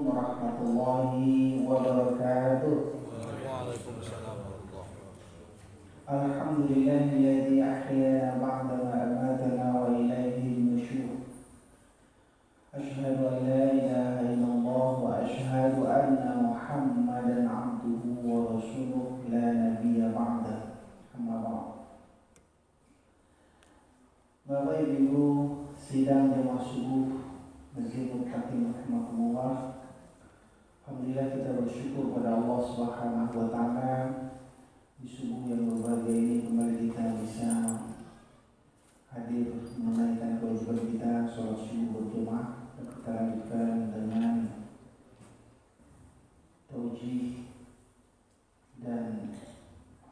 warahmatullahi wabarakatuh. Waalaikumsalam warahmatullahi Alhamdulillahilladzi ahyana ba'da ma amatana wa ilaihi nusyur. Asyhadu an la ilaha illallah wa asyhadu anna Muhammadan abduhu wa rasuluh la nabiyya ba'da. Amma ba'd. Bapak Ibu sidang jemaah subuh Masjid Muttaqin rahimakumullah. Alhamdulillah kita bersyukur pada Allah Subhanahu wa taala di subuh yang berbahagia ini kembali kita bisa hadir menunaikan kewajiban kita sholat subuh berjamaah, dan kita lanjutkan dengan taujih dan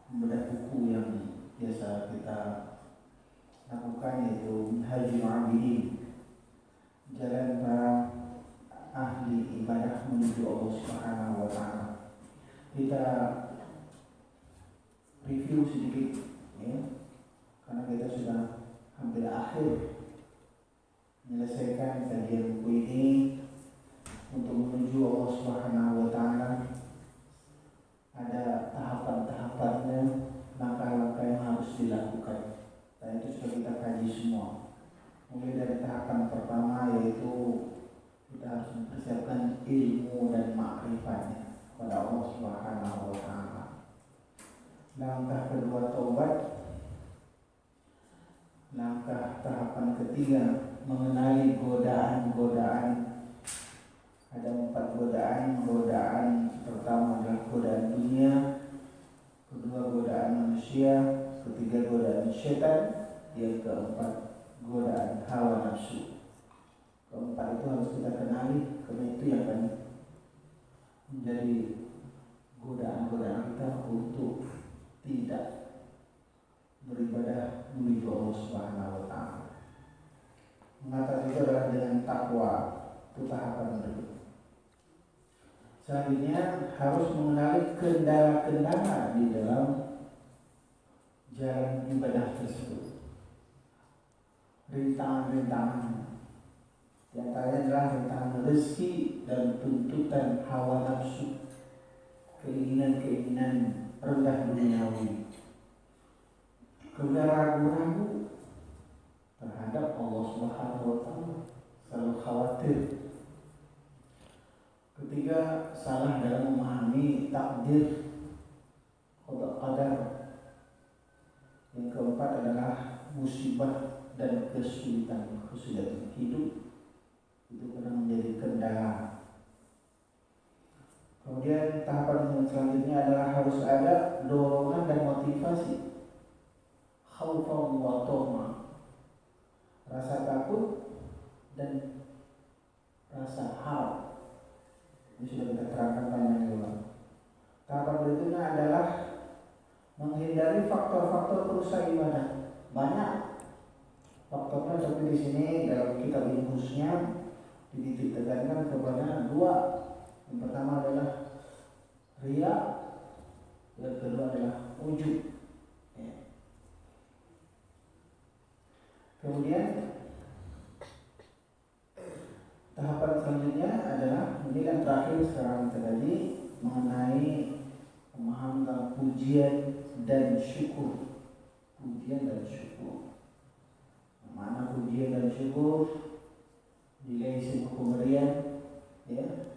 membedah buku yang biasa kita lakukan, yaitu Minhajul Abidin, jalan para ahli ibadah menuju Allah Subhanahu wa taala. Kita review sedikit ya, karena kita sudah hampir akhir menyelesaikan kajian buku ini untuk menuju Allah Subhanahu wa taala. Ada tahapan-tahapannya, langkah-langkah yang harus dilakukan. Dan itu sudah kita kaji semua. Mulai dari tahapan pertama, yaitu kita harus mempersiapkan ilmu dan makrifatnya kepada Allah Subhanahu wa taala. Langkah kedua taubat. Langkah tahapan ketiga mengenali godaan-godaan. Ada 4 godaan. Godaan pertama adalah godaan dunia, kedua godaan manusia, ketiga godaan syaitan, yang keempat godaan hawa nafsu. Keempat itu harus kita kenali, karena itu yang akan menjadi godaan-godaan kita untuk tidak beribadah menuju Allah Subhanahu wa taala. Mengatasi itu adalah dengan takwa, itu tahapan berikut. Selanjutnya harus mengenali kendala-kendala di dalam jalan ibadah tersebut. Rintangan-rintangan, di antaranya adalah rintangan rezeki dan tuntutan hawa nafsu, keinginan-keinginan rendah duniawi, kemudian ragu-ragu terhadap Allah Subhanahu wa taala, selalu khawatir. Ketiga, salah dalam memahami takdir, qadar. Yang keempat adalah musibah dan kesulitan hidup, itu kadang menjadi kendala. Kemudian tahapan yang selanjutnya adalah harus ada dorongan dan motivasi, khaufan wa tama, rasa takut dan rasa harap. Ini sudah kita terangkan panjang lebar. Tahapan berikutnya adalah menghindari faktor-faktor perusak ibadah. Banyak faktornya, tapi di sini dalam kitab ini khususnya dititik tekankan kepada 2. Yang pertama adalah riya, yang kedua adalah ujub. Ya. Kemudian tahapan selanjutnya adalah ini yang terakhir sekarang tadi, mengenai pemahaman tentang pujian dan syukur. Pujian dan syukur. Mana pujian dan syukur? Nilai sebuah pemberian, ya.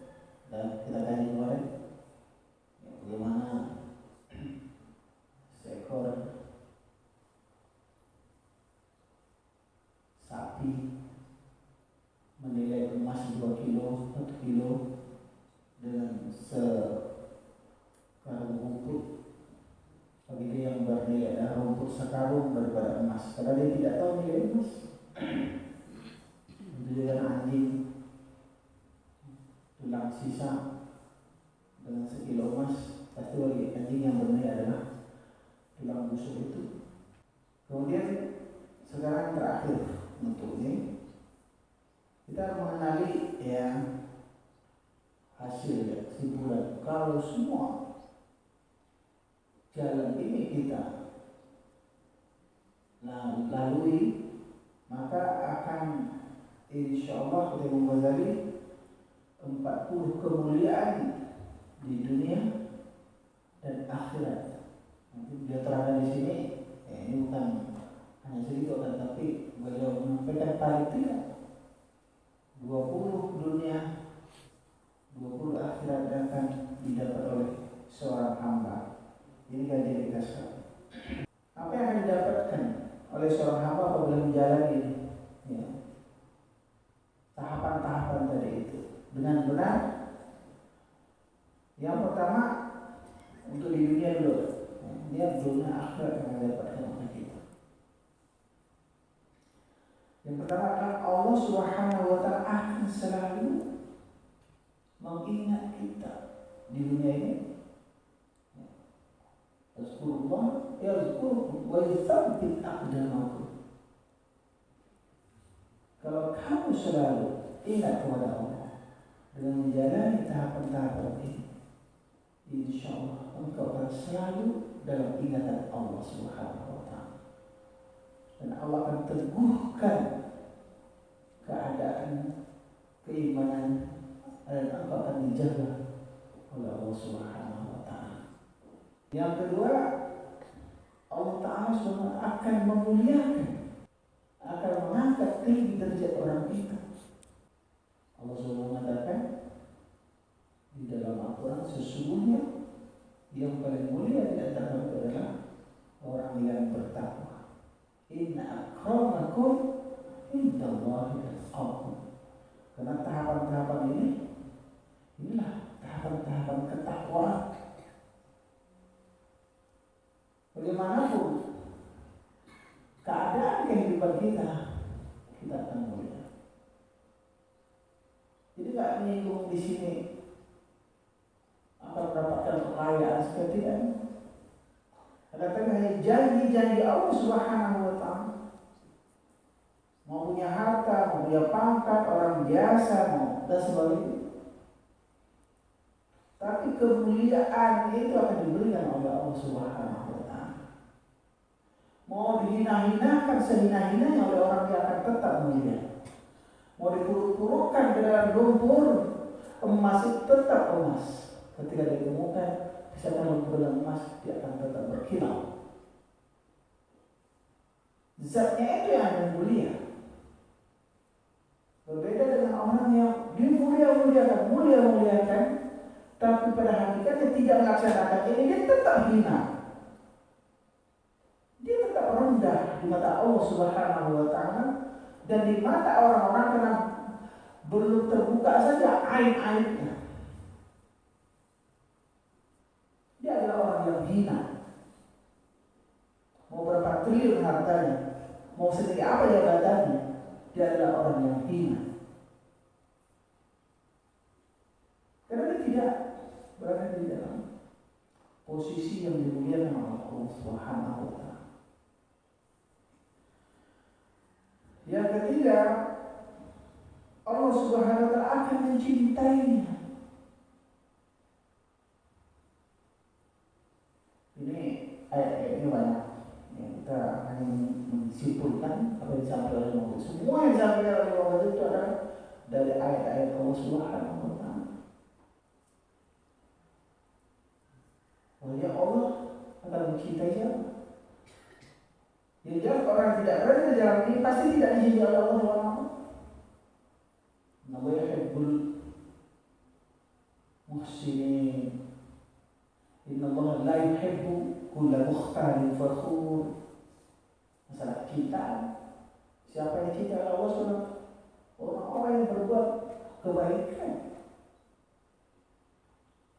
Dan kita tadi kemarin ya, bagaimana seekor sapi menilai emas 2 kilo, 1 kilo dengan sekarung rumput. Bagi dia yang bernilai adalah rumput sekarung daripada emas, karena dia tidak tahu nilai emas. Dengan anjing, tulang sisa dengan sekilo emas, pasti bagi anjing yang bernilai adalah tulang busuk itu. Kemudian sekarang terakhir untuk ini, kita mengenali ya hasil, ya, kesimpulan. Kalau semua jalan ini kita lalui, maka akan insya Allah kata Imam Ghazali 40 40 kemuliaan di dunia dan akhirat. Nanti dia terangkan di sini, ini bukan hanya cerita kan, tapi beliau menyampaikan paling tidak 20 dunia, 20 akhirat akan didapat oleh seorang hamba. Ini kan dia dikasih. Apa yang akan didapatkan oleh seorang hamba apabila menjalani tahapan-tahapan tadi itu dengan benar? Yang pertama, untuk di dunia dulu, dia dunia akhirat yang didapatkan oleh kita. Yang pertama adalah Allah Subhanahu wa Ta'ala akan selalu mengingat kita di dunia ini. Yazkurullah yazkurkum wa yuthabbit aqdamakum. Kalau kamu selalu ingat kepada Allah dengan menjalani tahapan-tahapan ini, insya Allah engkau akan selalu dalam ingatan Allah Subhanahu wa Ta'ala, dan Allah akan teguhkan keadaan keimanan, dan engkau akan dijaga oleh Allah Subhanahu wa Ta'ala. Yang kedua, Allah Ta'ala akan memuliakan, akan mengangkat tinggi derajat orang kita. Allah SWT mengatakan di dalam Al-Quran, sesungguhnya yang paling mulia di antara kamu adalah orang yang bertakwa. Inna akramakum indallahi atqakum. Karena tahapan-tahapan inilah tahapan-tahapan ketakwaan. Bagaimanapun keadaan kehidupan kita akan mulia. Jadi nggak menyinggung di sini akan mendapatkan kekayaan seperti ini. Katakan janji-janji Allah Subhanahu wa Ta'ala. Mau punya harta, mau punya pangkat, orang biasa, dan sebagainya. Tapi kemuliaan itu akan diberikan oleh Allah Subhanahu wa Ta'ala. Mau dihina-hinakan sehina-hinanya oleh orang yang akan tetap mulia. Mau dipuruk-purukkan dengan lumpur, emas itu tetap emas. Ketika ditemukan misalkan lumpur dan emas, dia akan tetap berkilau. Zatnya itu yang ada mulia. Berbeda dengan orang yang dimulia-muliakan, tapi pada hakikatnya tidak melaksanakan ini, dia tetap hina. Dia tetap rendah di mata Allah Subhanahu wa Ta'ala, dan di mata orang-orang karena belum terbuka saja aib-aibnya. Dia adalah orang yang hina. Mau berapa triliun hartanya, mau setinggi apa jabatannya, dia adalah orang yang hina. Karena dia tidak berada di dalam posisi yang dimuliakan oleh Allah Subhanahu wa Ta'ala. Yang ketiga, Allah Subhanahu wa Ta'ala akan mencintainya. Ini ayat ini banyak. Kita hanya menyimpulkan apa yang disampaikan oleh Muhammad. Semua yang disampaikan oleh Muhammad itu adalah dari ayat-ayat Allah Subhanahu wa Ta'ala. Wahai Allah akan mencintai siapa? Yang jelas orang yang tidak berada di dalam ini pasti tidak dicintai oleh Allah Subhanahu. Nabi yuhibbul muhsinin. Inna Allah la yuhibbu kulla mukhtalin fakhur. Masalah cinta, siapa yang cinta Allah Subhanahu? Orang-orang yang berbuat kebaikan,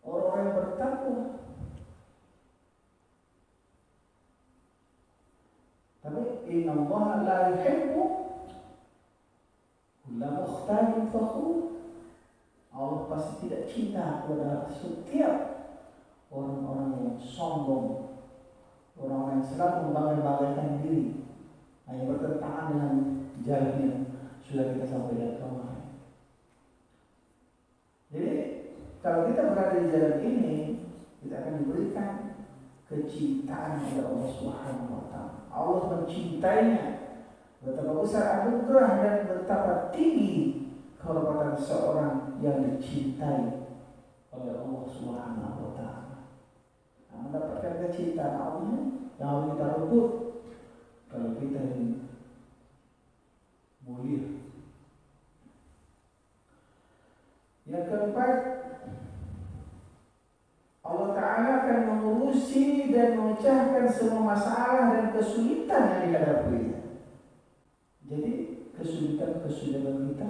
orang-orang yang bertakwa. Tapi inna Allah la yuhibbu kulla mukhtalin fakhur. Allah pasti tidak cinta kepada setiap orang-orang yang sombong, orang-orang yang selalu membangga-banggakan diri, hanya bertentangan dengan jalan yang sudah kita sampaikan kemarin. Jadi kalau kita berada di jalan ini, kita akan diberikan kecintaan oleh Allah Subhanahu wa Ta'ala. Allah mencintainya. Betapa besar anugerah dan betapa tinggi kehormatan seorang yang dicintai oleh Allah Subhanahu wa taala. Nah, mendapatkan kecintaan Allah yang harus kita rebut kalau kita ini mulia. Yang keempat, Allah Ta'ala akan mengurusi dan memecahkan semua masalah dan kesulitan yang dihadapinya. Jadi kesulitan-kesulitan kita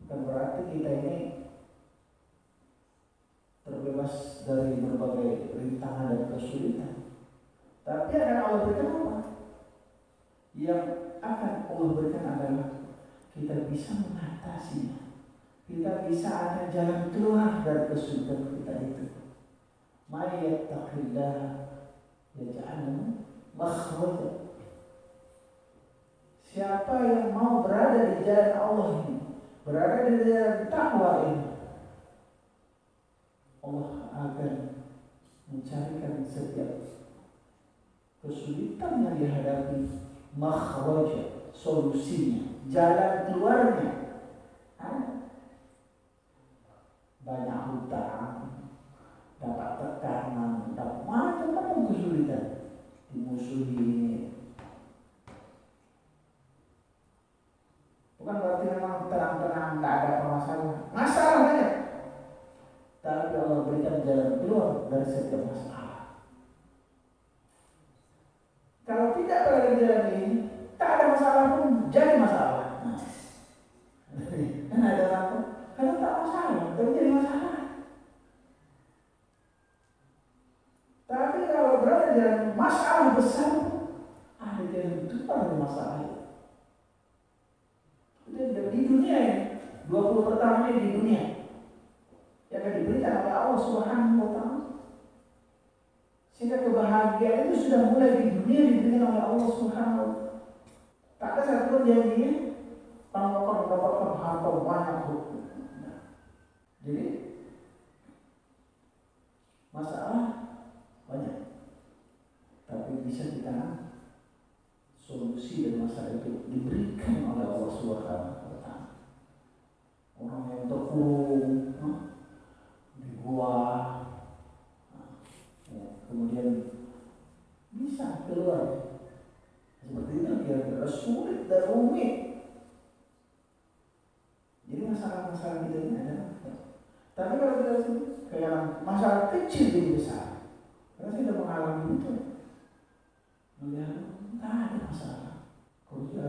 bukan berarti kita ini terbebas dari berbagai rintangan dan kesulitan. Tapi akan Allah berikan apa? Yang akan Allah berikan adalah kita bisa mengatasinya. Kita bisa ada jalan keluar dari kesulitan kita itu. May yattaqillah yaj'al makhraja. Siapa yang mau berada di jalan Allah ini, berada di jalan takwa ini, Allah akan mencarikan setiap kesulitan yang dihadapi makhraja, solusinya, jalan keluarnya. Banyak hutang, dapat tekanan, dapat macam-macam kesulitan, dimusuhi. Bukan berarti memang tenang-tenang, tidak ada permasalahan. Masalah banyak, tapi Allah berikan jalan keluar dari setiap masalah. Kalau tidak berada di jalan ini, tak ada masalah pun jadi masalah. Kan ada apa? Kalau tak masalah, tak jadi masalah. Tapi kalau berada dalam masalah besar, ada jalan keluar dari masalah itu. Di dunia ini, 20 pertama ini di dunia, yang akan diberikan oleh Allah Subhanahu wa taala. Sehingga kebahagiaan itu sudah mulai di dunia diberikan oleh Allah Subhanahu wa taala. Tak ada satu pun janjinya kalau akan mendapatkan harta banyak. Jadi masalah banyak, tapi bisa kita solusi dari masalah itu diberikan oleh Allah Subhanahu wa taala. Orang yang terkurung di gua, kemudian bisa keluar. Seperti itu kira-kira sulit dan rumit. Jadi masalah-masalah kita ini adalah, tapi kalau kita kayak masalah kecil jadi besar, karena kita mengalami itu, melihat tak ada masalah. Kerja,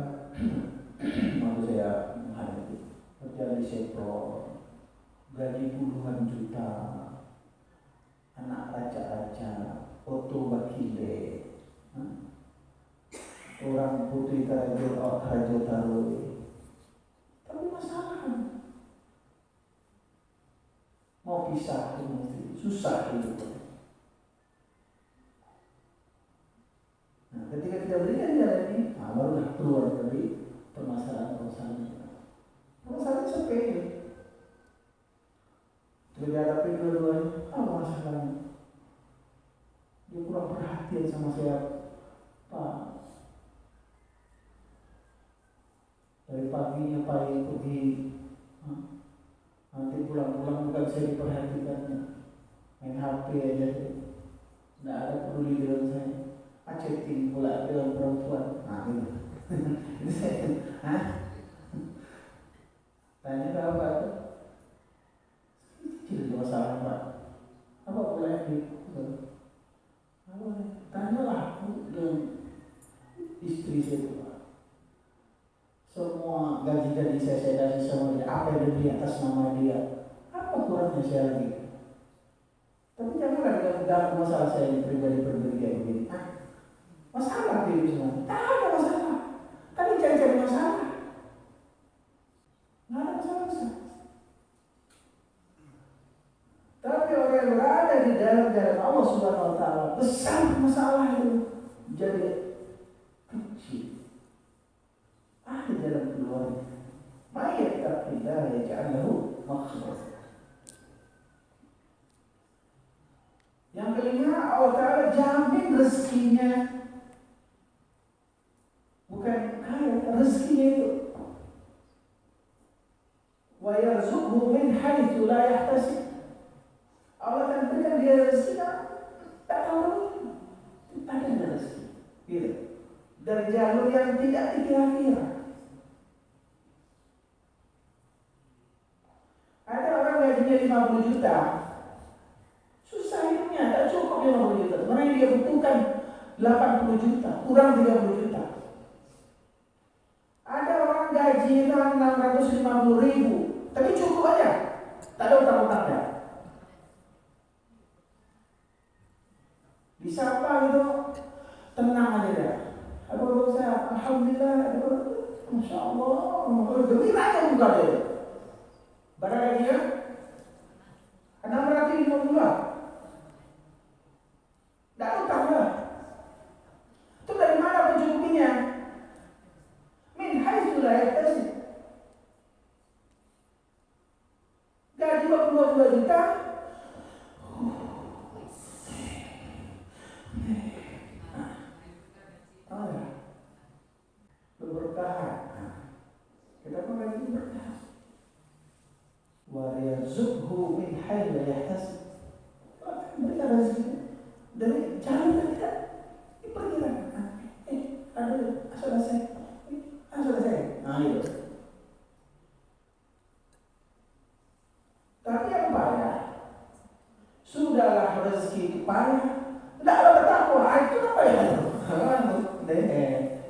waktu saya menghadapi kerja di sektor, gaji puluhan juta, anak raja-raja, foto bakile, orang putri Raja Tarui, tapi masalah. Mau pisah itu susah hidup. Nah, ketika kita berikan jalan ini, barulah keluar dari permasalahan-permasalahan. Permasalahan sepele. Tidak dihadapi dua-duanya, apa masalahnya? Dia kurang perhatian sama saya, Pak. Dari paginya Pak pergi, nanti pulang-pulang bukan saya diperhatikannya, main HP aja, tidak ada peduli dengan saya. Chatting pula dengan perempuan. Nah ini, tanya ke apa itu? Kecil masalah Pak. Apa pula yang tanyalah aku dengan istri saya Pak. Semua gaji-gaji saya kasih sama dia. Apa yang di atas nama dia? Apa kurangnya saya lagi? Tapi janganlah dalam masalah saya pribadi-pribadi kayak begini. Masalah dia semua. Tak ada masalah. Tadi cari-cari masalah. Nggak ada masalah besar. Tapi orang yang berada di dalam jalan Allah Subhanahu wa taala, besar masalah itu jadi kecil. Ada jalan keluarnya. May yattaqillah yaj'al lahu makhraja. Yang kelima, Allah Ta'ala jamin rezekinya. Bukan kaya, rezekinya itu yarzuqhu min haitsu la yahtasib. Allah akan berikan dia rezeki tak tahu ada rezeki. Gitu. Dari jalur yang tidak dikira-kira. Ada orang gajinya 50 juta. Susah hidupnya, tak cukup 50 juta. Sebenarnya dia butuhkan 80 juta, kurang 30 juta. Ada orang gaji 650 ribu, tapi cukup aja, tak ada utang-utangnya. Disapa gitu, tenang aja dia. Aduh saya, alhamdulillah, masya Allah, gembira aja muka dia. Berapa gajinya? 650. Tak utang lah. Itu dari mana mencukupinya? Min haitsu la yahtasib. Gaji 22 juta. Keberkahan. Kita pun lagi berkah. Wa yarzuqhu min haitsu la yahtasib. Berikan rezeki dari jalan yang tidak diperkirakan. Selesai. Nah itu. Tapi yang payah, sudahlah rezeki itu payah, tidak ada bertakwa. Itu apa ya?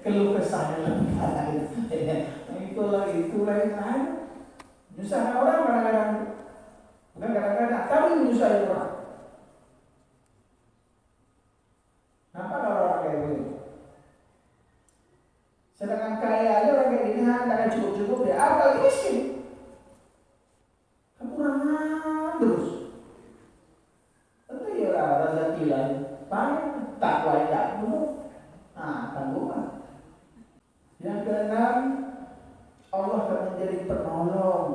Keluh kesahnya itulah yang nyusah orang kadang-kadang, bukan kadang-kadang, tapi menyusah orang. Kenapa kalau orang kayak begitu? Sedangkan kaya aja orang kayak gini, tidak cukup-cukup ya, apalagi miskin. Kekurangan terus. Tentu ya rezeki lain, paling takwa tidak penuh. Nah, tanggungan. Yang keenam, Allah akan menjadi penolong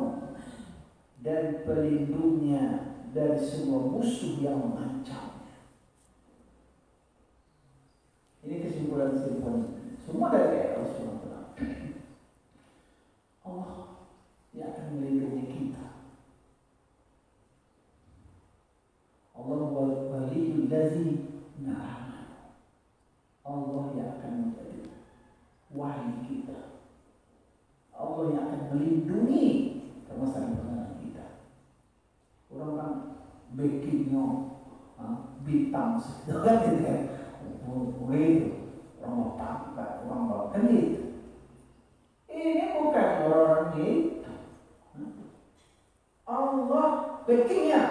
dan pelindungnya dari semua musuh yang mengancam. Ini kesimpulan-kesimpulan. Semua dari Allah SWT. Allah yang akan melindungi kita. Allah waliyul ladzi na'am. Allah yang akan menjadi wali kita. Allah yang akan melindungi permasalahan kita. Orang kan backingnya bintang segala gitu kan. Orang mau pangkat, orang mau kelit. Ini bukan orang gitu. Allah backingnya,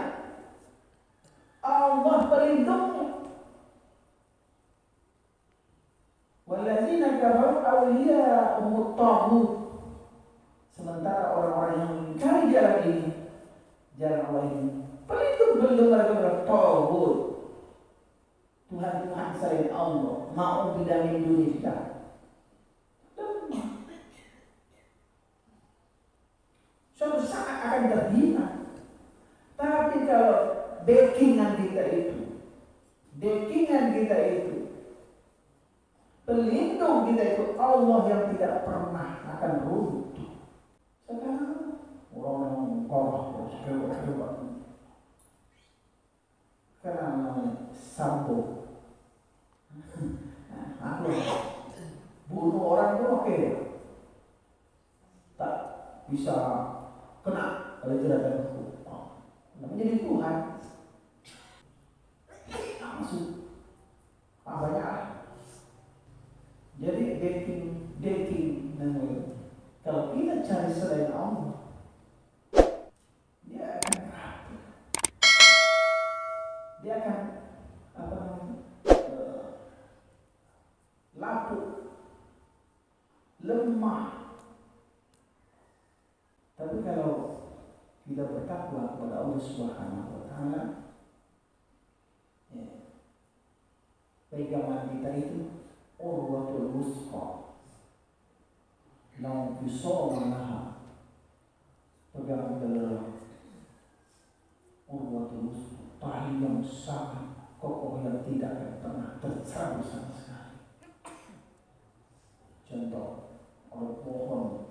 Allah pelindungnya. Walladzina kafaru awliya'uhum at-taghut. Sementara orang-orang yang mencari jalan ini, jalan Allah ini, pelindung mereka bertaghut. Tuhan selain Allah, mau bilang Indonesia. Suatu saat akan terhina. Tapi kalau backingan kita itu, pelindung kita itu Allah yang tidak pernah akan runtuh. Sekarang orang yang korup hebat. Sekarang namanya Sambo. Aku bunuh orang itu oke, tak bisa kena oleh jeratan hukum. Menjadi Tuhan langsung banyak. Jadi dating namanya. Kalau kita cari selain Allah, dia akan rapi. Dia akan lapuk, lemah. Tapi kalau kita bertakwa kepada Allah Subhanahu wa Ta'ala, pegangan kita itu urwatul wusqa, la yusawma laha. Pegangan kita adalah urwatul wusqa, tali yang sangat kokoh yang tidak akan pernah tercabut sama sekali. Contoh, pohon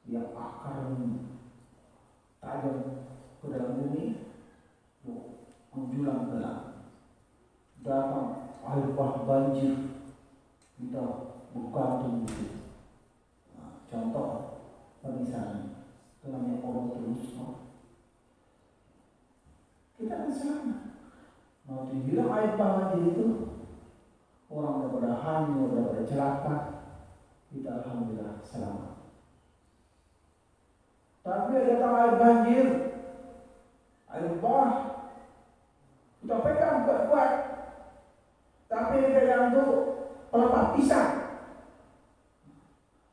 yang akarnya tajam ke dalam bumi, menjulang gelap, datang air bah banjir, kita bergantung itu. Nah, contoh misalnya itu namanya Allah terus kita akan selamat. Mau dibilang air bah banjir itu orang daripada hanyut, daripada celaka, kita alhamdulillah selamat. Tapi datang air banjir, air bah, kita pegang kuat-kuat, tapi yang pegang itu pelepah pisang,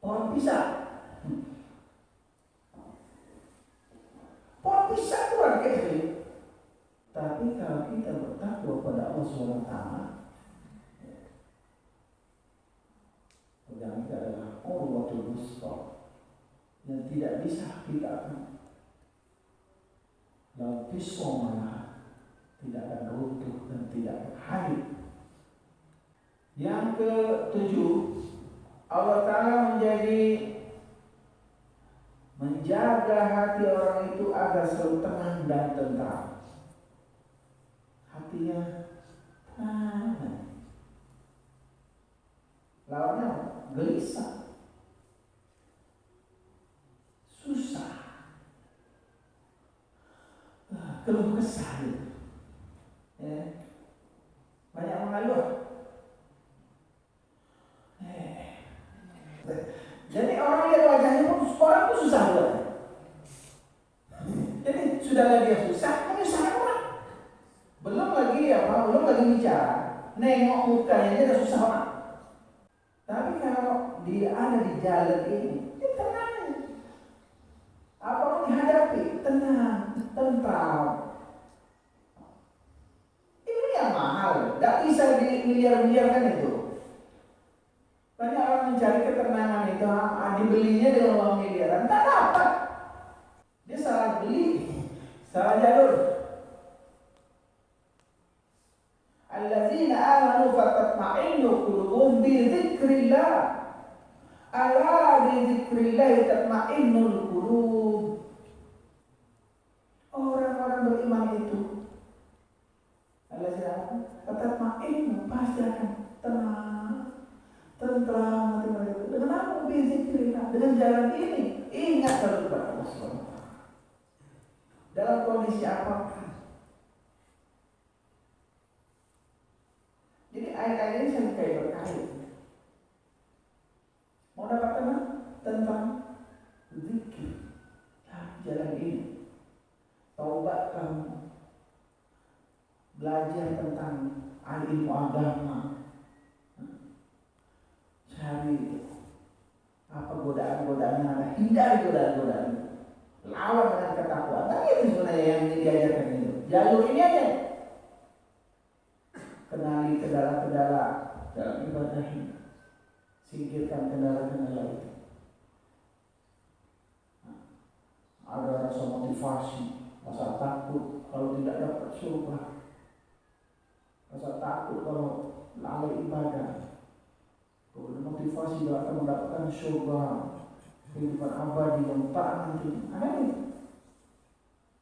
pohon pisang. Pohon pisang itu kan kecil, tapi kalau kita bertakwa pada Allah SWT, pegang kita adalah Urwatul Wusta yang tidak bisa kita akan lalu pisau mana tidak akan runtuh dan tidak akan hancur. Yang ketujuh, Allah Ta'ala menjaga hati orang itu agar selalu tenang dan tentram. Hatinya tenang. Lawannya gelisah, susah, keluh kesah, banyak mengeluh. Jadi orang lihat wajahnya pun orang itu susah buat. Jadi sudahlah dia susah, menyusahkan orang. Belum lagi bicara, nengok mukanya dia sudah susah orang. Tapi kalau dia ada di jalan ini, dia tenang. Apapun dihadapi, tenang, tentram. Ini yang mahal, tidak bisa miliar-miliarkan itu. Banyak orang mencari ketenangan itu, dibelinya dengan uang miliaran, tak dapat. Dia salah beli, salah jalur. Alladzina amanu fatatma'innu qulubuhum bi dzikrillah. Ala bi dzikrillah tatma'innul qulub. Orang-orang beriman itu alladzina fatatma'innu pasti akan tenang, tentram hati mereka. Dengan apa? Bi dzikrillah. Dengan jalan ini ingat kepada Allah SWT. Dalam kondisi apapun. Jadi ayat-ayat ini saling kayak berkait. Mau dapat tenang tentang zikir, jalan ini. Taubat kamu, belajar tentang ilmu agama, cari apa godaan-godaan yang ada, hindari godaan-godaan, lawan dengan ketakwaan. Tapi itu sebenarnya yang diajarkan itu. Jalur ini aja. Kenali kendala-kendala dalam ibadah ini. Singkirkan kendala-kendala itu. Ada rasa motivasi, rasa takut kalau tidak dapat surga, rasa takut kalau lalai ibadah. Kalau motivasi tidak akan mendapatkan surga, kehidupan abadi yang tak nanti. Ada ini.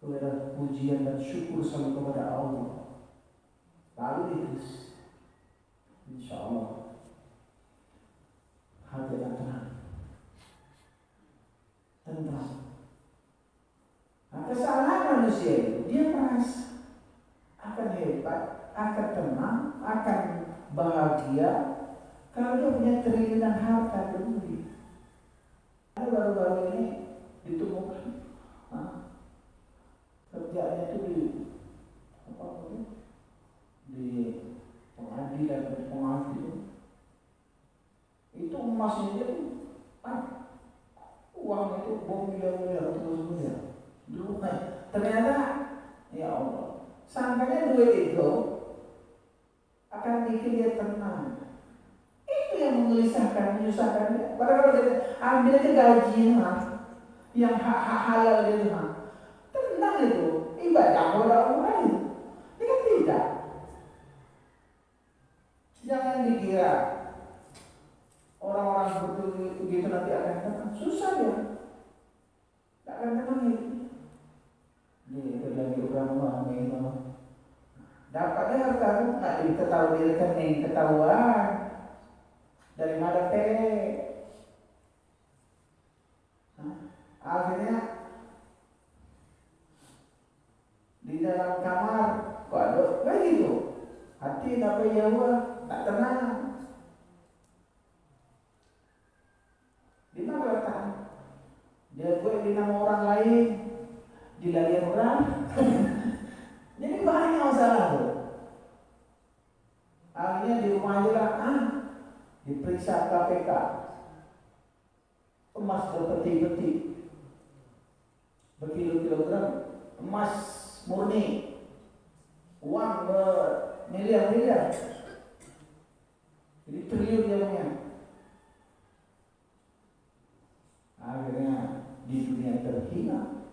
Kepada pujian dan syukur selalu kepada Allah. Lalu itu, insya Allah hati akan tenang, tentram. Nah, kesalahan manusia itu dia merasa akan hebat, akan tenang, akan bahagia kalau dia punya triliunan harta dunia. Baru-baru ini ditemukan kerjanya itu di pengadilan dan pengadil itu emasnya dia uang itu miliar-miliar dulu ternyata ya Allah sangkanya duit itu akan bikin dia tenang. Itu yang menggelisahkan, menyusahkan dia. Padahal dia ambil aja gaji yang halal dia tenang itu ibadah kepada Allah itu. Ini kan tidak. Jangan dikira orang-orang seperti begitu nanti akan tenang. Susah ya. Tak akan tenang itu. Tapi harta itu nggak diketahui di rekening, ketahuan dari mana teh. Akhirnya di dalam kamar kok ada kayak gitu, hati tak jauh, tak tenang. Di mana letaknya? Dia buat di nama orang lain, di layan orang. Jadi banyak masalah tuh. Akhirnya di rumah aja lah, diperiksa KPK, emas berpeti-peti, berkilo-kilogram emas murni, uang bermiliar-miliar, jadi triliun dia punya. Akhirnya di dunia terhina.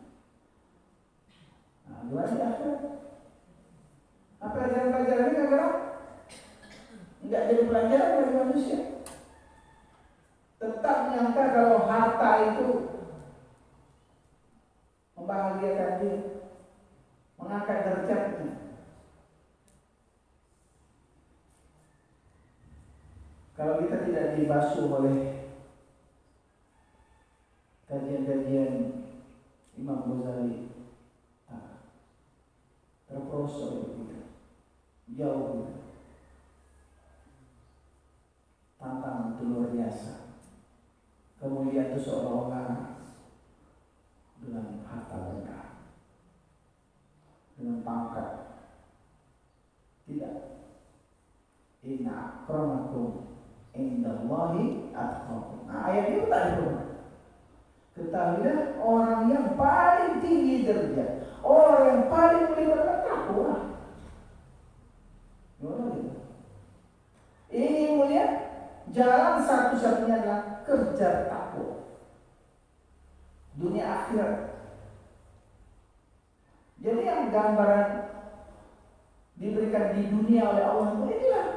Luar biasa. Apa pelajaran-pelajaran ini kadang enggak jadi pelajaran bagi manusia. Tetap menyangka kalau harta itu membahagiakan dia, mengangkat derajatnya. Kalau kita tidak dibasuh oleh kajian-kajian Imam Ghazali, terperosok itu kita jauh. Tantangan itu luar biasa. Kemudian itu seolah-olah dengan harta benda, dengan pangkat. Tidak. Inna akramakum indallahi atqakum. Ayat itu tak diperlukan. Ketahuilah orang yang paling tinggi derajat, orang yang paling mulia takwa. Gimana gitu? Ini mulia, jalan satu-satunya adalah kerja takwa. Dunia akhirat. Jadi yang gambaran diberikan di dunia oleh Allah itu inilah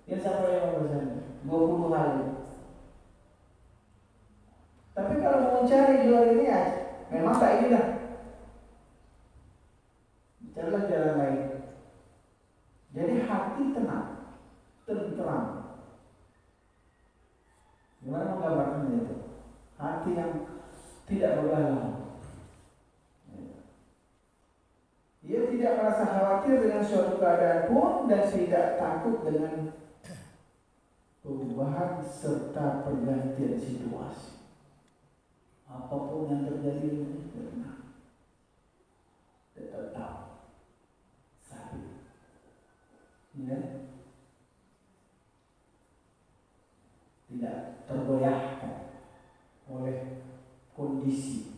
yang sampai yang bersama 20 hari. Tapi kalau mau cari di luar ini aja, memang tak ini dah. Carilah jalan lain. Jadi hati tenang, tenteram. Gimana menggambarkannya itu? Hati yang tidak bergalau. Ia tidak merasa khawatir dengan suatu keadaan pun dan tidak takut dengan perubahan serta pergantian situasi. Apapun yang terjadi tenang, tetap stabil, ya, tidak tergoyahkan oleh kondisi.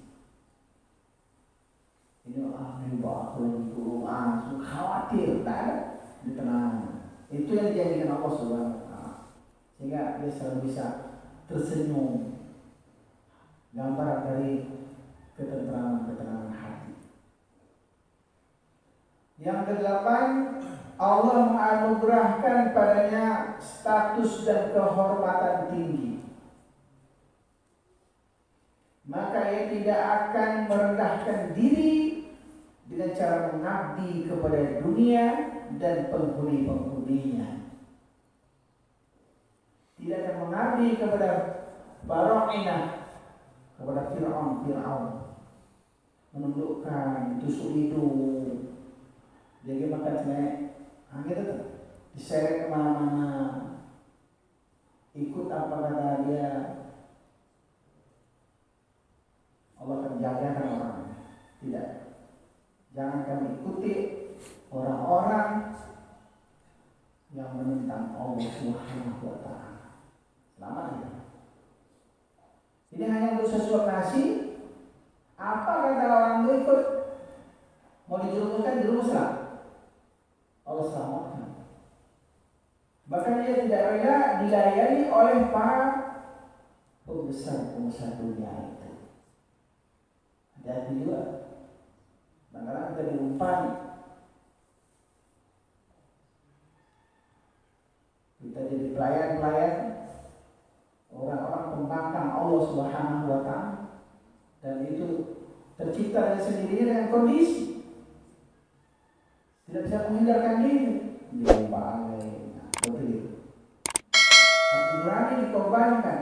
Ini bawa aku turun, khawatir, tak ada, tenang. Itu yang dijadikan Allah Subhanahu wa Ta'ala, sehingga dia selalu bisa tersenyum. Gambaran dari ketentraman hati. Yang kedelapan, Allah menganugerahkan padanya status dan kehormatan tinggi. Maka ia tidak akan merendahkan diri dengan cara mengabdi kepada dunia dan penghuni-penghuninya. Tidak akan mengabdi kepada Baro'inah, kepada Fir'aun, menundukkan, tusuk hidung, jadi makan snack, gitu tuh, diseret kemana-mana, ikut apa kata dia. Allah akan jagakan orang. Tidak, jangan kami ikuti orang-orang yang menentang Allah Subhanahu wa Ta'ala. Selamat ya. Ini hanya untuk sesuap nasi. Apa kata orang itu ikut? Mau dijerumuskan, jerumuslah. Allah selamatkan. Bahkan dia tidak rela dilayani oleh para pembesar dunia itu. Hati-hati juga. Kadang-kadang kita diumpan. Kita jadi pelayan-pelayan, orang-orang pembangkang Allah Subhanahu wa Ta'ala, dan itu tercipta dari sendirinya dengan kondisi, tidak bisa menghindarkan diri. Nah, seperti itu. Hati nurani dikorbankan.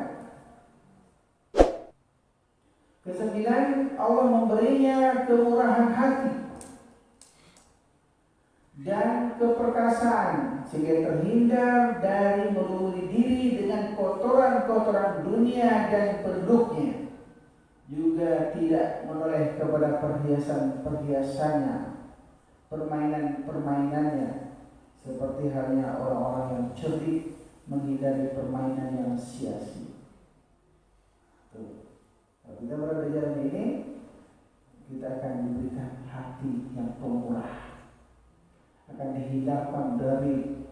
Kesembilan, Allah memberinya kemurahan hati dan keperkasaan sehingga terhindar dari melumuri diri dengan kotoran-kotoran dunia dan penduduknya. Juga tidak menoleh kepada perhiasan-perhiasannya, permainan-permainannya, seperti halnya orang-orang yang cerdik menghindari permainan yang sia-sia. Kalau kita berada di jalan ini, kita akan diberikan hati yang pemurah, akan dihindarkan dari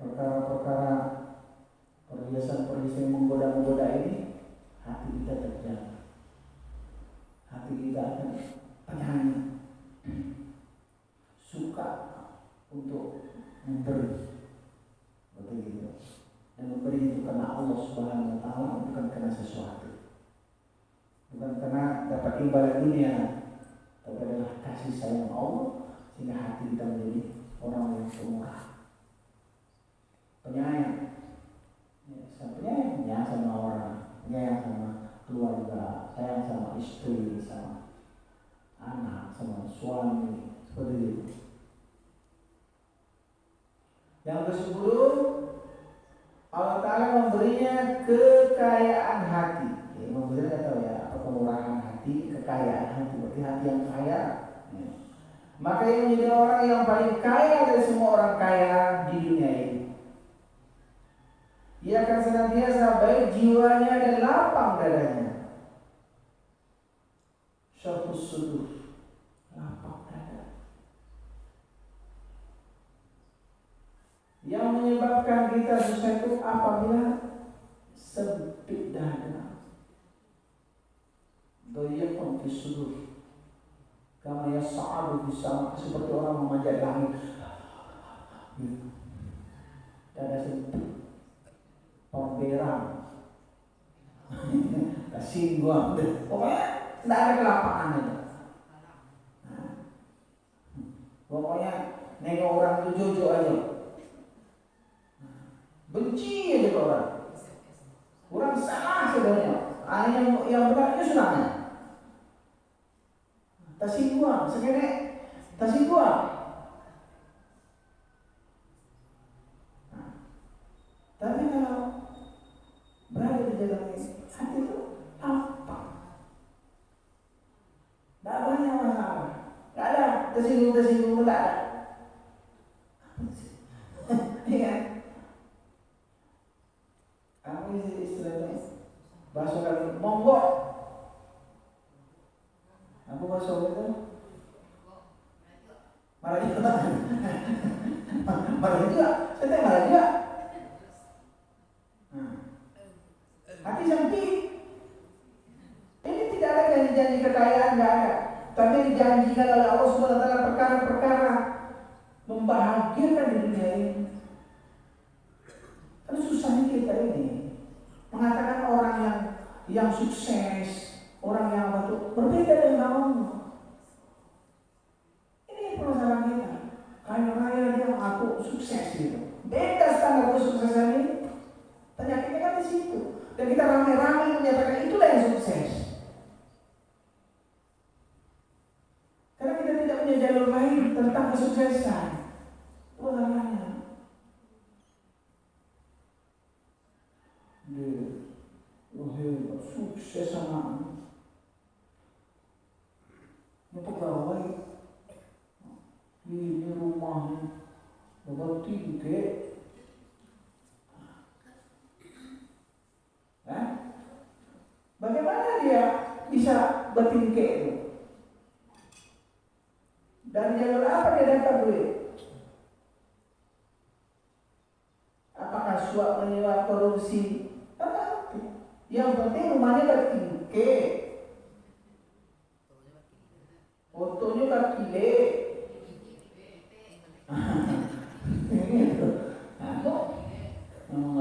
perkara-perkara perhiasan-perhiasan yang menggoda-goda ini. Hati kita terjaga, hati kita akan penyanyi, suka untuk memberi, begitu. Dan memberi itu karena Allah Subhanahu Wa Taala, bukan karena sesuatu, bukan karena dapat imbalan dunia, tapi adalah kasih sayang Allah sehingga hati kita menjadi orang yang pemurah, penyayang, penyayang sama orang. Sayang sama keluarga, sayang sama istri, sama anak, sama suami, seperti itu. Yang ke-10, Allah Ta'ala memberinya kekayaan hati. Ya, memberinya kita tahu ya, apa kemurahan hati, kekayaan hati, berarti hati yang kaya. Ya. Maka yang menjadi orang yang paling kaya dari semua orang kaya di dunia ini. Ia akan senantiasa baik jiwanya dan lapang dadanya. Syarhus sudur, lapang dada. Yang menyebabkan kita susah itu apabila sempit dada. Doyakun fi sudur, kama yas'adu fi sama, seperti orang memanjat langit. Dada sempit. Pemberang, kasih gua, pokoknya tidak ada kelapangan itu. Pokoknya nengok orang itu jojo aja, benci aja ke orang. Orang salah sebenarnya, yang benar itu sunahnya. Tasik gua, sekene, tasik gua. Tapi kalau berada di dalam hati itu apa? Tidak banyak masalah, tidak ada tersinggung, tidak ada. Iya. Apa istilahnya? Bahasa kali monggo. Apa bahasa itu? Marah juga. Marah juga. Saya marah juga. Hati sempit. Ini tidak ada janji-janji kekayaan, tidak ada. Tapi dijanjikan oleh Allah SWT perkara-perkara membahagiakan di dunia ini. Kan susahnya kita ini mengatakan orang yang sukses, orang yang berbeda dengan Allah. Ini permasalahan kita. Kaya raya dia mengaku sukses gitu. Beda standar kesuksesan ini. Penyakitnya kan di situ. Dan kita ramai-ramai menyatakan itulah yang sukses. Karena kita tidak punya jalur lain tentang kesuksesan. Ulangannya. Hebat, sukses sama ini pegawai, ini rumahnya dapat tinggi. Bagaimana dia bisa bertingkah itu? Dan jalur apa dia dapat duit? Apakah suap menyuap korupsi? Yang penting rumahnya bertingkah, fotonya berkile. Nah,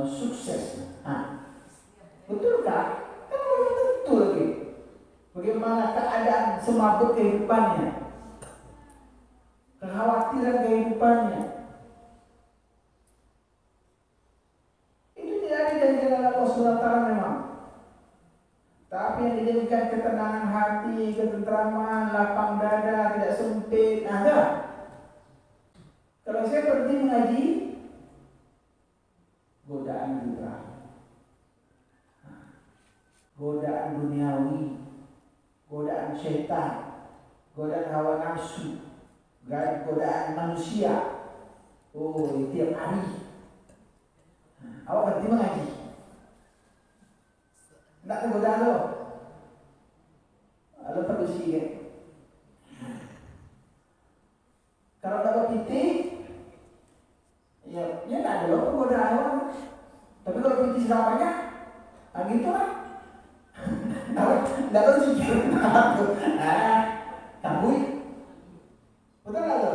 sukses. Betul kan? Kan belum tentu lagi. Bagaimana keadaan semabut kehidupannya, kekhawatiran kehidupannya, Tapi yang dijadikan ketenangan hati, ketentraman, lapang dada, tidak sempit, ada. Kalau saya berhenti mengaji, godaan juga, godaan duniawi, godaan syaitan, godaan hawa nafsu, godaan manusia. Oh, tiap hari. Awak berhenti mengaji. Tidak tergodaan lo. Lo perlu sikit. Kalau tak berpiti, ya tak ada lo tergodaan lo. Tapi kalau piti selamanya, gitu lah. Tidak perlu sikit. Tambui. Betul tak lo?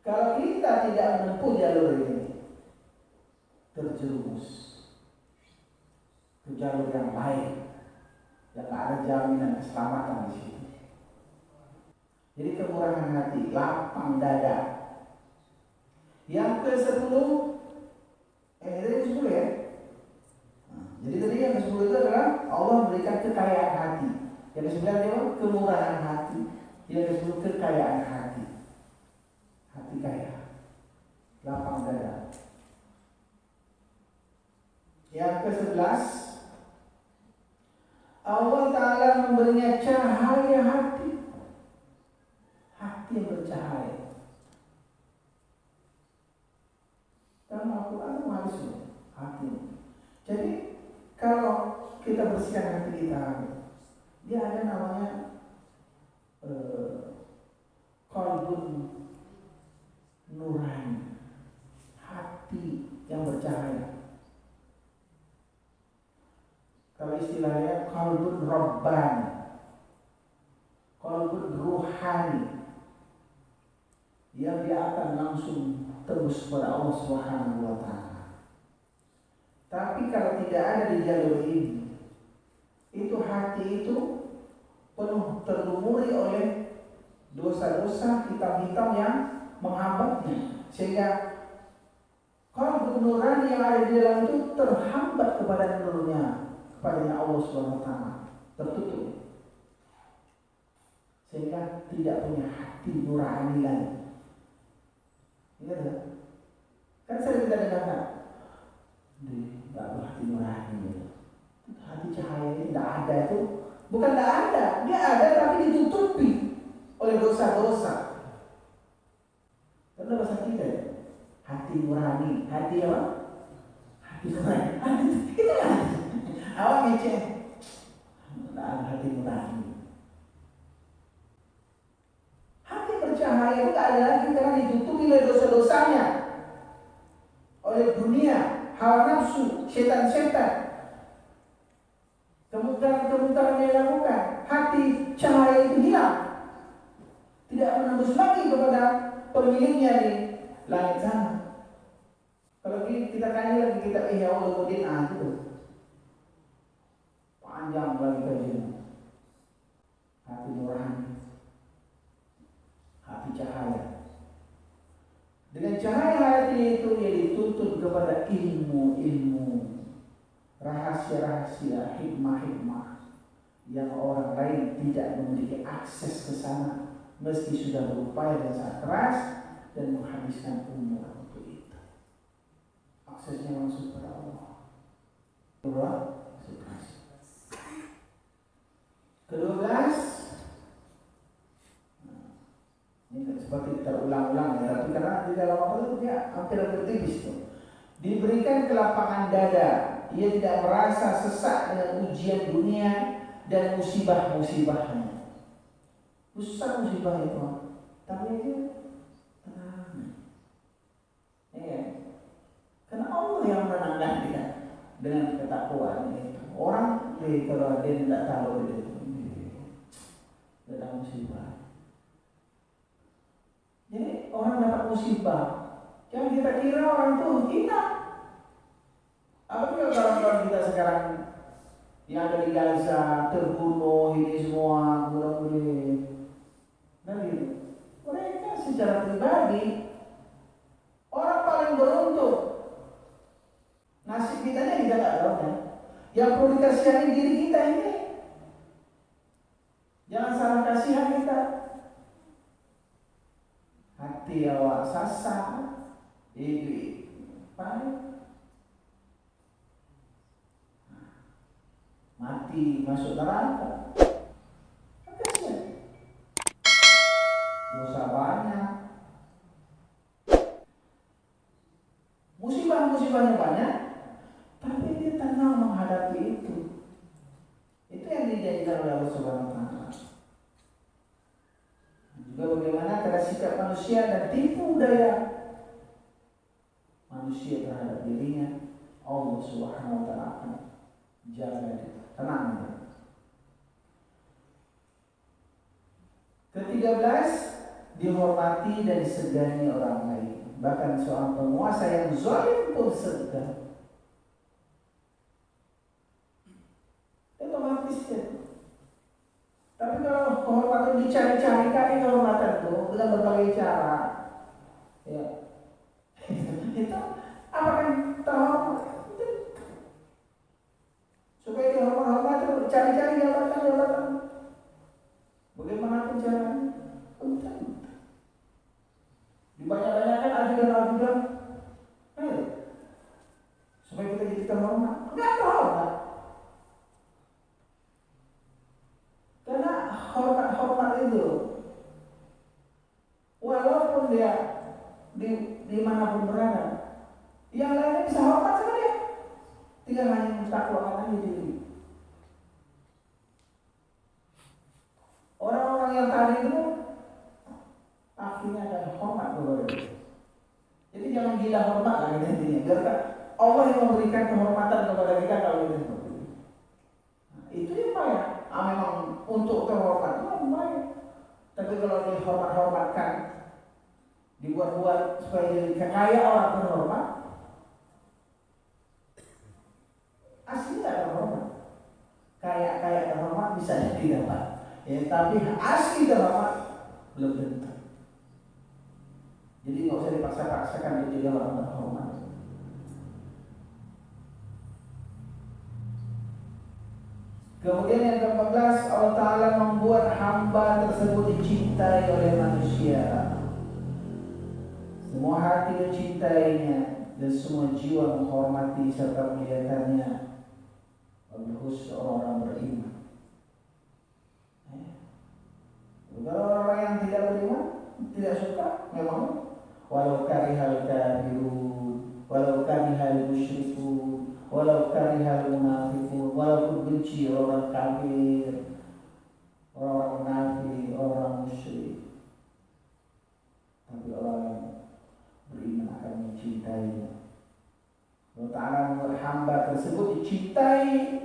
Kalau kita tidak menempuh jalur ini, terjerumus ke jalur yang lain, yang tak ada jaminan keselamatan di situ. Jadi kemurahan hati, lapang dada. Yang ke-10, tadi ke-10 ya. Jadi tadi yang ke-10 itu adalah Allah memberikan kekayaan hati. Yang ke-9 itu kemurahan hati. Yang ke-10 kekayaan hati. Hati kaya, lapang dada. Yang ke-11, Allah Ta'ala memberinya cahaya hati. Hati yang bercahaya. Dalam Al-Quran harus hati. Jadi kalau kita bersihkan hati kita, dia ada namanya qalbun nurani, hati yang bercahaya. Kalau istilahnya qalbun rabbani, qalbun ruhani, yang dia akan langsung tembus kepada Allah Subhanahu wa Ta'ala. Tapi kalau tidak ada di jalur ini, itu hati itu penuh terlumuri oleh dosa-dosa hitam-hitam yang menghambatnya, sehingga qalbun nurani yang ada di dalam itu terhambat kepada nurnya, kepada Allah Subhanahu wa Ta'ala, tertutup, sehingga tidak punya hati nurani lagi. Ingat tak? Kan sering kita dengarkan, tidak ada hati nurani, hati cahaya ini tidak ada itu. Bukan tidak ada, dia ada tapi ditutupi oleh dosa-dosa. Karena bahasa kita ya, hati nurani, hati apa? Hati nurani, itu hati. Awak ngecek, tidak ada hati nurani. Hati bercahaya itu tidak ada lagi karena ditutupi oleh dosa-dosanya, oleh dunia, hawa nafsu, setan-setan, kemungkaran-kemungkaran yang dilakukan. Hati cahaya itu hilang, tidak menembus lagi kepada pemiliknya di langit sana. Kalau kita kaji lagi kitab Ihya Ulumuddin, itu panjang lagi kajian. Hati nurani, hati cahaya. Dengan cahaya hati itu dia dituntut kepada ilmu-ilmu, rahasia-rahasia, hikmah-hikmah yang orang lain tidak memiliki akses ke sana, meski sudah berupaya dan sangat keras dan menghabiskan umur untuk itu. Aksesnya langsung kepada Allah. Ke-12, ini seperti terulang-ulang ya, tapi karena di dalam apa itu dia hampir tipis tuh. Diberikan kelapangan dada, ia tidak merasa sesak dengan ujian dunia dan musibah-musibahnya. Besar musibah itu, tapi dia tenang. Ya, karena Allah yang menenangkan dia dengan ketakwaan itu. Orang kalau dia tidak tahu itu, datang musibah. Jadi orang dapat musibah, yang kita kira orang itu hina. Apalagi orang-orang kita sekarang yang ada di Gaza, terbunuh ini semua, bunuh-bunuh. Nah gitu. Mereka secara pribadi orang paling beruntung. Nasib kita kita nggak tahu kan. Yang perlu dikasihani diri kita ini. Jangan salah kasihan kita. Hati awak sasak, ini panik, mati masuk neraka. Kasihan. Dosa banyak. Musibahnya banyak, tapi dia tenang menghadapi itu. Itu yang dijanjikan oleh Allah Subhanahu wa Ta'ala. Juga bagaimana cara sikap manusia dan tipu daya manusia terhadap dirinya, Allah Subhanahu wa Ta'ala akan jaga dia. Tenang. Ke-13, dihormati dan disegani orang lain. Bahkan seorang penguasa yang zalim pun segan. Otomatis ya. Tapi kalau kehormatan dicari-cari, cari kehormatan itu dengan berbagai cara, ya itu apa kan terhormat? Supaya dihormat itu cari-cari jabatan. Bagaimanapun caranya, dibanyak-banyakan ajudan, supaya kita jadi terhormat. Enggak terhormat. Karena hormat itu, walaupun dia di manapun berada, yang lainnya bisa hormat sama dia. Tinggal hanya mentakwakan aja diri. Orang-orang yang tadi itu akhirnya ada hormat kepada dia. Jadi jangan gila hormat lah intinya. Biarkan Allah yang memberikan kehormatan kepada kita kalau kita seperti itu. Nah, itu yang baik. Memang untuk terhormat itu baik. Tapi kalau dihormat-hormatkan, dibuat-buat supaya jadi kaya orang terhormat, asli tidak terhormat. Kaya terhormat bisa jadi dapat. Ya, tapi asli terhormat belum tentu. Jadi nggak usah dipaksa-paksakan jadi orang terhormat. Kemudian yang ke-14, Allah Ta'ala membuat hamba tersebut dicintai oleh manusia. Semua hati mencintainya dan semua jiwa menghormati serta memuliakannya. Khusus orang-orang beriman. Kalau orang yang tidak beriman, tidak suka, memang walau karihal kafirun, walau karihal musyrikun, walau karihal munafiqun, walaupun benci orang kafir, orang munafik, orang musyrik, tapi orang beriman akan mencintainya. Allah Ta'ala membuat hamba tersebut dicintai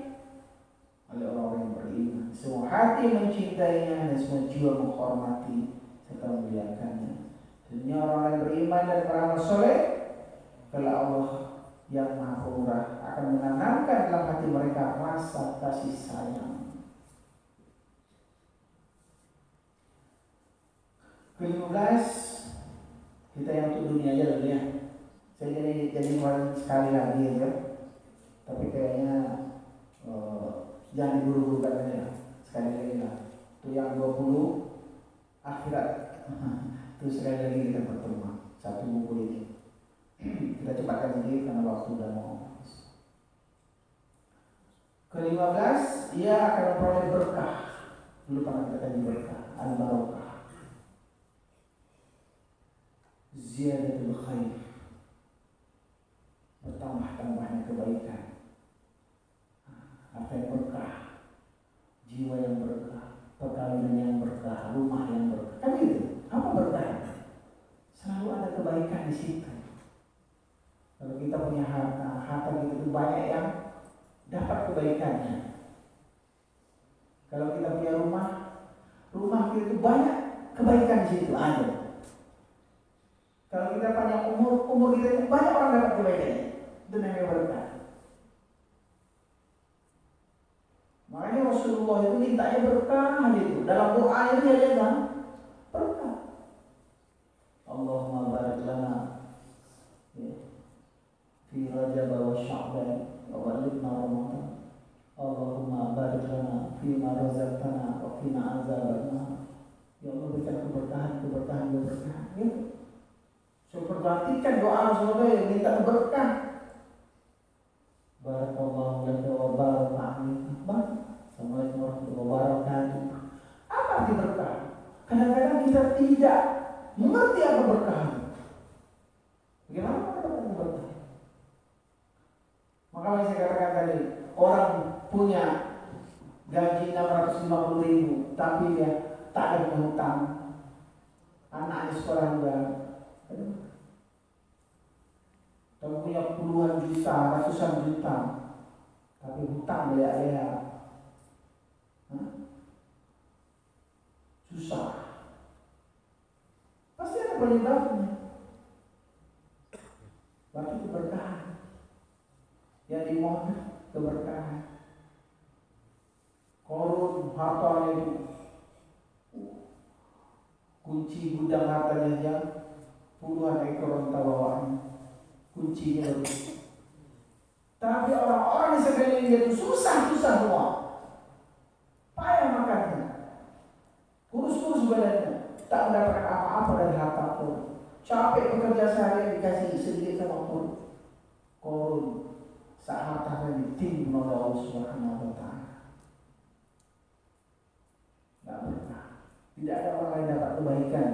oleh orang yang beriman. Semua hati mencintainya dan semua jiwa menghormati serta memuliakannya. Dunia orang yang beriman dan beramal soleh, kalau Allah yang Maha Pemurah akan menanamkan dalam hati mereka rasa kasih sayang. Ke-15, kita yang untuk dunia aja dulu ya. Saya jadi kemarin sekali lagi ya, tapi kayaknya jangan diburu-burukan aja sekali lagi lah. Itu yang 20 akhirat. Terus sekali lagi kita bertemu satu buku ini. Kita cepatkan sedikit karena waktu sudah mau habis. Ke-15, ia akan memperoleh berkah. Dulu pernah kita tadi berkah, al-barokah, ziyadatul khair, bertambah-tambahnya kebaikan. Apa yang berkah, jiwa yang berkah, perkawinan yang berkah, rumah yang berkah. Kan gitu. Apa berkah? Selalu ada kebaikan di situ. Kalau kita punya harta itu banyak yang dapat kebaikannya. Kalau kita punya rumah kita itu banyak kebaikan di situ ada. Kalau kita panjang umur kita itu banyak orang dapat kebaikannya. Itu namanya berkah. Makanya Rasulullah itu mintanya berkah gitu. Dalam doanya dia bilang berkah. Allahumma barik lana fi Rajab wa Sya'ban wa balighna Ramadan keberkahan. Ya. So perhatikan doa saudara yang minta berkah. Barakallahu laka wa baraka alaik. Assalamualaikum warahmatullahi wabarakatuh. Apa arti berkah? Kadang-kadang kita tidak mengerti apa berkah. Bagaimana mendapatkan berkah? Makanya saya katakan tadi, orang punya gaji 650.000, tapi dia tak ada hutang. Anaknya sekolah juga. Kalau punya puluhan juta, ratusan juta, tapi hutang leak-leak. Susah. Pasti ada penyebabnya. Waktu keberkahan yang dimohon keberkahan. Korun hartanya itu kunci gudang hartanya yang puluhan ekor unta bawaannya, kuncinya itu. Tapi orang-orang di sekeliling dia itu susah semua, payah makannya, kurus badannya, tak mendapatkan apa-apa dari harta korun. Capek bekerja sehari dikasih sedikit sama korun, saat hartanya ditimbun oleh Allah Subhanahu wa Ta'ala. Tidak berkah. Tidak ada orang lain dapat kebaikan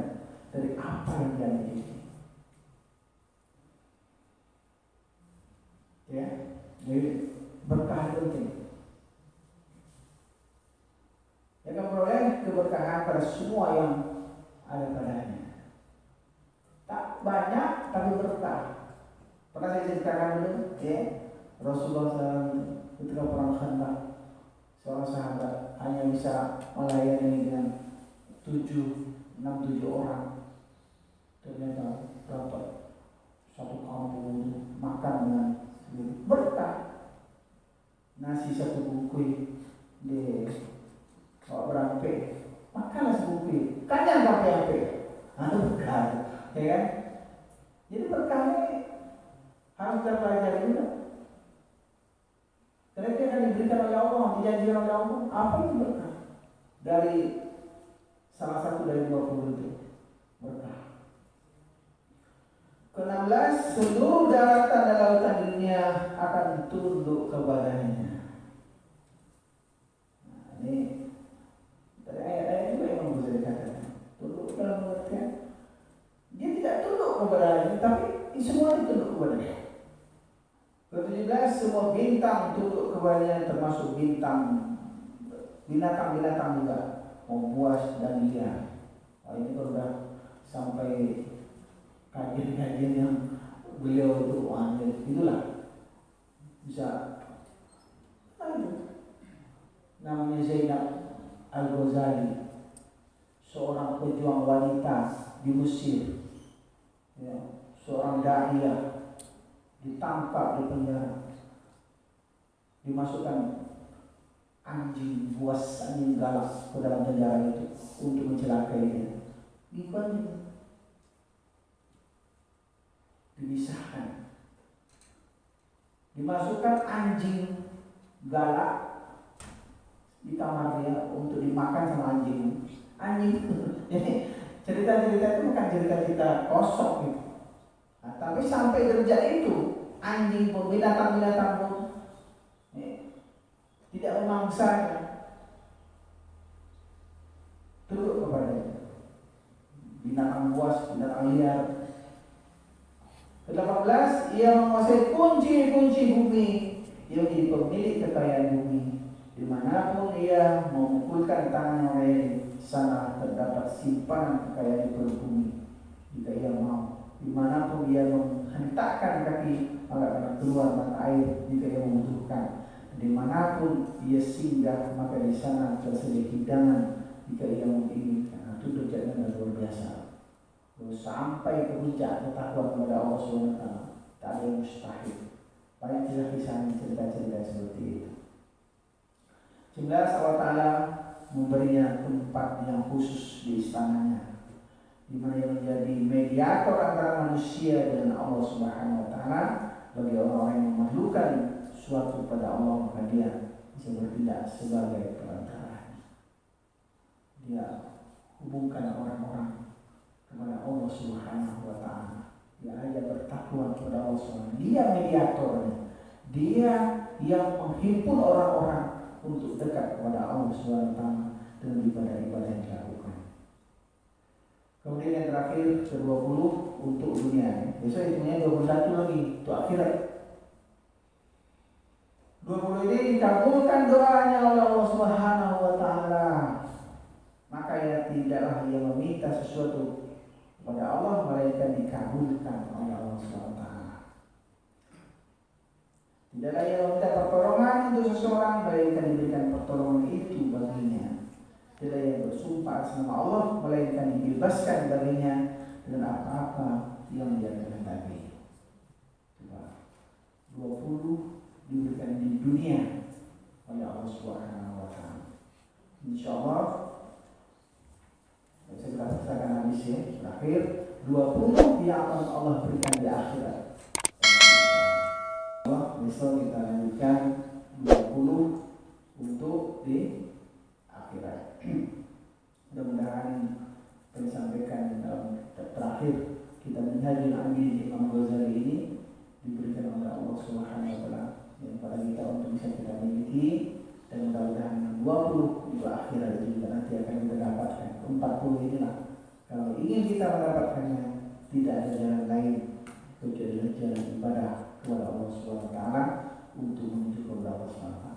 dari apa yang dia miliki. Ya, jadi berkah penting. Yang memperoleh keberkahan pada semua yang ada padanya. Tak banyak tapi berkah. Pernah saya ceritakan dulu, ya, Rasulullah SAW ketika perang Khandaq, seorang sahabat hanya bisa melayani dengan 6-7 orang. Ternyata dapat satu kampung makan dengan berkah. Nasi satu bungkus di berapa? Makanlah sebungkus. Kanyang apa? Berkah, ya kan? Jadi berkah ini harus kita pelajari juga. Karena itu akan diberikan oleh Allah, dijanjikan oleh Allah. Apa itu berkah? Dari salah satu dari 20 itu berkah. Ke-16, seluruh daratan dan lautan dunia akan tunduk kepadanya. Nah, ini dari ayat-ayat juga yang bisa dikatakan. Tunduk dalam pengertian dia tidak tunduk kepadanya, tapi semua tunduk kepadanya. Ke-17, semua bintang tunduk kepadanya, termasuk binatang-binatang juga, mau buas dan liar. Ini kalau sudah sampai kajian-kajian yang beliau itu itulah bisa. Namanya Zainab Al-Ghazali, seorang pejuang wanita di Mesir, ya, seorang da'iyah, ditangkap di penjara, dimasukkan anjing buas, anjing galak ke dalam penjara itu untuk mencelakainya. Dipisahkan, dimasukkan anjing galak di kamarnya untuk dimakan sama anjing. Jadi cerita-cerita itu bukan cerita-cerita kosong gitu. Nah, tapi sampai derajat itu, anjing pun, binatang-binatang pun tidak memangsanya, tunduk kepadanya. Binatang buas, binatang liar. Ke-18, ia menguasai kunci-kunci bumi, ia menjadi pemilik kekayaan bumi. Dimanapun ia memukulkan tangannya oleh sana terdapat simpanan kekayaan di perut bumi. Jika ia mau, dimanapun ia menghentakkan kaki, maka akan keluar mata air jika ia membutuhkan. Dimanapun ia singgah, maka di sana tersedia hidangan jika ia menginginkan. Itu derajatnya luar biasa. Sampai ke puncak ketakwaan kepada Allah SWT, tak ada yang mustahil. Banyak kisah-kisah cerita-cerita seperti itu. 19, Allah Ta'ala memberinya tempat yang khusus di istananya, di mana ia menjadi mediator antara manusia dengan Allah Subhanahu wa Ta'ala. Bagi orang-orang yang memerlukan suatu kepada Allah, maka dia bisa bertindak sebagai perantara. Dia hubungkan orang-orang Allah SWT. Dia mediatornya. Dia yang menghimpun orang-orang untuk dekat kepada Allah SWT dengan ibadah-ibadah yang dilakukan. Kemudian yang terakhir ke-20 untuk dunia. Besok hitungnya 21 lagi untuk akhirat. 20 ini dikabulkan doanya oleh Allah Subhanahu wa taala. Maka ya tidaklah ia meminta sesuatu kepada Allah melainkan dikabulkan oleh Allah Subhanahu wa taala. Tidaklah ia meminta pertolongan untuk seseorang melainkan diberikan pertolongan itu baginya. Tidak ia bersumpah atas nama Allah melainkan dibebaskan baginya dengan apa-apa yang dia kehendaki. 20 diberikan di dunia oleh Allah Subhanahu wa taala. Insyaallah saya katakan habis ya, terakhir 20 yang akan Allah berikan di akhirat. Allah besok kita lanjutkan 20 untuk di akhirat. Mudah-mudahan yang disampaikan dalam terakhir kita menjadi Nabi Imam Ghazali ini diberikan oleh Allah Subhanahu wa taala yang pada kita untuk bisa kita miliki, dan mudah-mudahan 20 di akhirat itu juga nanti akan kita dapatkan. 40 inilah kalau ingin kita mendapatkannya tidak ada jalan lain kecuali jalan ibadah kepada Allah Subhanahu wa taala untuk menuju kepada Allah Subhanahu wa taala.